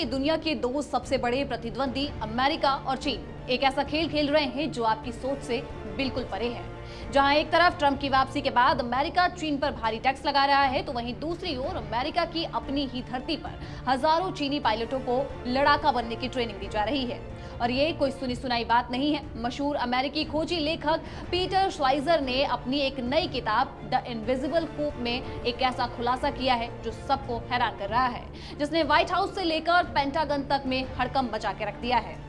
कि दुनिया के दो सबसे बड़े प्रतिद्वंदी अमेरिका और चीन एक ऐसा खेल खेल रहे हैं जो आपकी सोच से बिल्कुल परे है। जहां एक तरफ ट्रंप की वापसी के बाद अमेरिका चीन पर भारी टैक्स लगा रहा है, तो वहीं दूसरी ओर अमेरिका की अपनी ही धरती पर हजारों चीनी पायलटों को लड़ाका बनने की ट्रेनिंग दी जा रही है। और ये कोई सुनी सुनाई बात नहीं है। मशहूर अमेरिकी खोजी लेखक पीटर श्वाइजर ने अपनी एक नई किताब द इनविजिबल कूप में एक ऐसा खुलासा किया है जो सबको हैरान कर रहा है, जिसने व्हाइट हाउस से लेकर पेंटागन तक में हड़कंप मचा के रख दिया है।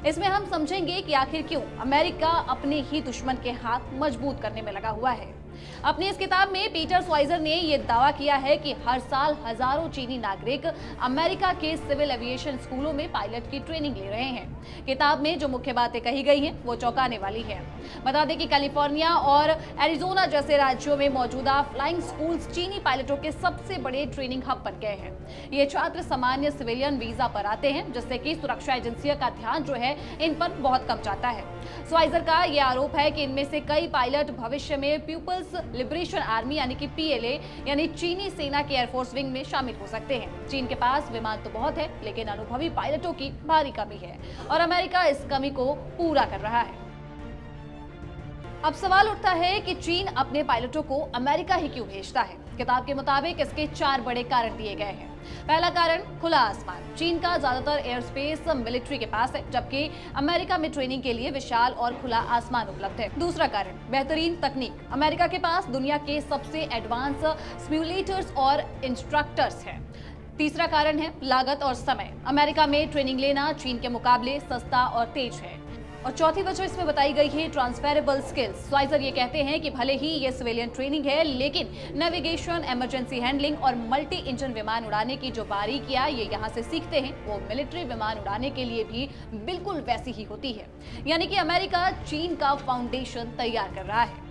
इसमें हम समझेंगे कि आखिर क्यों अमेरिका अपने ही दुश्मन के हाथ मजबूत करने में लगा हुआ है। अपनी इस किताब में पीटर श्वाइजर ने यह दावा किया है कि हर साल हजारों चीनी नागरिक अमेरिका के सिविल एविएशन स्कूलों में पायलट की ट्रेनिंग ले रहे हैं। किताब में जो मुख्य बातें कही गई हैं वो चौंकाने वाली है। बता दें कि कैलिफोर्निया और एरिजोना जैसे राज्यों में मौजूदा फ्लाइंग स्कूल्स चीनी पायलटों के सबसे बड़े ट्रेनिंग हब बन गए हैं। ये छात्र सामान्य सिविलियन वीजा पर आते हैं, जिससे कि सुरक्षा एजेंसियों का ध्यान जो है इन पर बहुत कम जाता है। श्वाइजर का यह आरोप है कि इनमें से कई पायलट भविष्य में पीपल्स लिबरेशन आर्मी यानी कि पीएलए यानी चीनी सेना के एयरफोर्स विंग में शामिल हो सकते हैं। चीन के पास विमान तो बहुत है, लेकिन अनुभवी पायलटों की भारी कमी है और अमेरिका इस कमी को पूरा कर रहा है। अब सवाल उठता है कि चीन अपने पायलटों को अमेरिका ही क्यों भेजता है। किताब के मुताबिक इसके 4 बड़े कारण दिए गए हैं। पहला कारण खुला आसमान। चीन का ज्यादातर एयर स्पेस मिलिट्री के पास है, जबकि अमेरिका में ट्रेनिंग के लिए विशाल और खुला आसमान उपलब्ध है। दूसरा कारण बेहतरीन तकनीक। अमेरिका के पास दुनिया के सबसे एडवांस सिम्युलेटर्स और इंस्ट्रक्टर्स हैं। तीसरा कारण है लागत और समय। अमेरिका में ट्रेनिंग लेना चीन के मुकाबले सस्ता और तेज है। और चौथी वजह इसमें बताई गई है ट्रांसफरेबल स्किल्स। श्वाइजर ये कहते हैं कि भले ही ये सिविलियन ट्रेनिंग है, लेकिन नेविगेशन, इमरजेंसी हैंडलिंग और मल्टी इंजन विमान उड़ाने की जो बारीकियां ये यहाँ से सीखते हैं वो मिलिट्री विमान उड़ाने के लिए भी बिल्कुल वैसी ही होती है। यानी कि अमेरिका चीन का फाउंडेशन तैयार कर रहा है।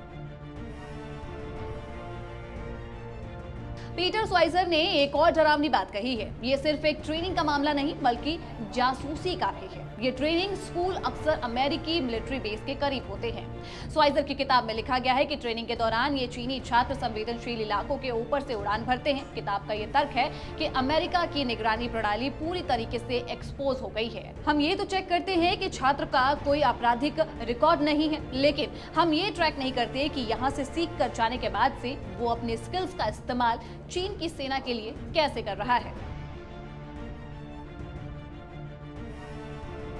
पीटर श्वाइजर ने एक और डरावनी बात कही है। ये सिर्फ एक ट्रेनिंग का मामला नहीं बल्कि जासूसी का भी है। ये ट्रेनिंग स्कूल अक्सर अमेरिकी मिलिट्री बेस के करीब होते हैं। श्वाइजर की किताब में लिखा गया है कि ट्रेनिंग के दौरान ये चीनी छात्र संवेदनशील इलाकों के ऊपर से उड़ान भरते हैं। किताब का ये तर्क है कि अमेरिका की निगरानी प्रणाली पूरी तरीके से एक्सपोज हो गई है। हम ये तो चेक करते हैं कि छात्र का कोई आपराधिक रिकॉर्ड नहीं है, लेकिन हम ये ट्रैक नहीं करते कि यहाँ से सीख कर जाने के बाद से वो अपने स्किल्स का इस्तेमाल चीन की सेना के लिए कैसे कर रहा है।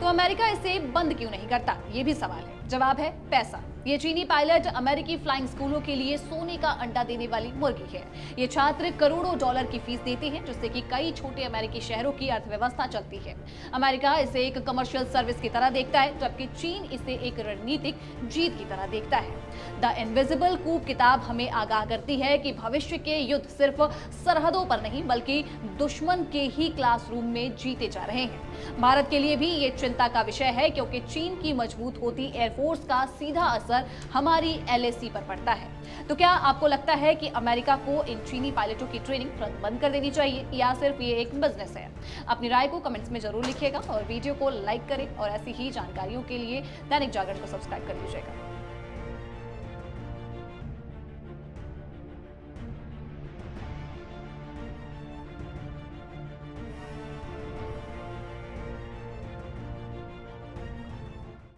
तो अमेरिका इसे बंद क्यों नहीं करता, ये भी सवाल है। जवाब है पैसा। ये चीनी पायलट अमेरिकी फ्लाइंग स्कूलों के लिए सोने का अंडा देने वाली मुर्गी है। ये छात्र करोड़ों डॉलर की फीस देते हैं, जिससे कि कई छोटे अमेरिकी शहरों की अर्थव्यवस्था चलती है। अमेरिका इसे एक कमर्शियल सर्विस की तरह देखता है, जबकि चीन इसे एक रणनीतिक जीत की तरह देखता है। द इनविजिबल कूप किताब हमें आगाह करती है कि भविष्य के युद्ध सिर्फ सरहदों पर नहीं बल्कि दुश्मन के ही क्लासरूम में जीते जा रहे हैं। भारत के लिए भी ये चिंता का विषय है, क्योंकि चीन की मजबूत होती एयरफोर्स का सीधा असर हमारी एलएसी पर पड़ता है। तो क्या आपको लगता है कि अमेरिका को इन चीनी पायलटों की ट्रेनिंग तुरंत बंद कर देनी चाहिए, या सिर्फ ये एक बिजनेस है? अपनी राय को कमेंट्स में जरूर लिखिएगा और वीडियो को लाइक करें और ऐसी ही जानकारियों के लिए दैनिक जागरण को सब्सक्राइब कर लीजिएगा।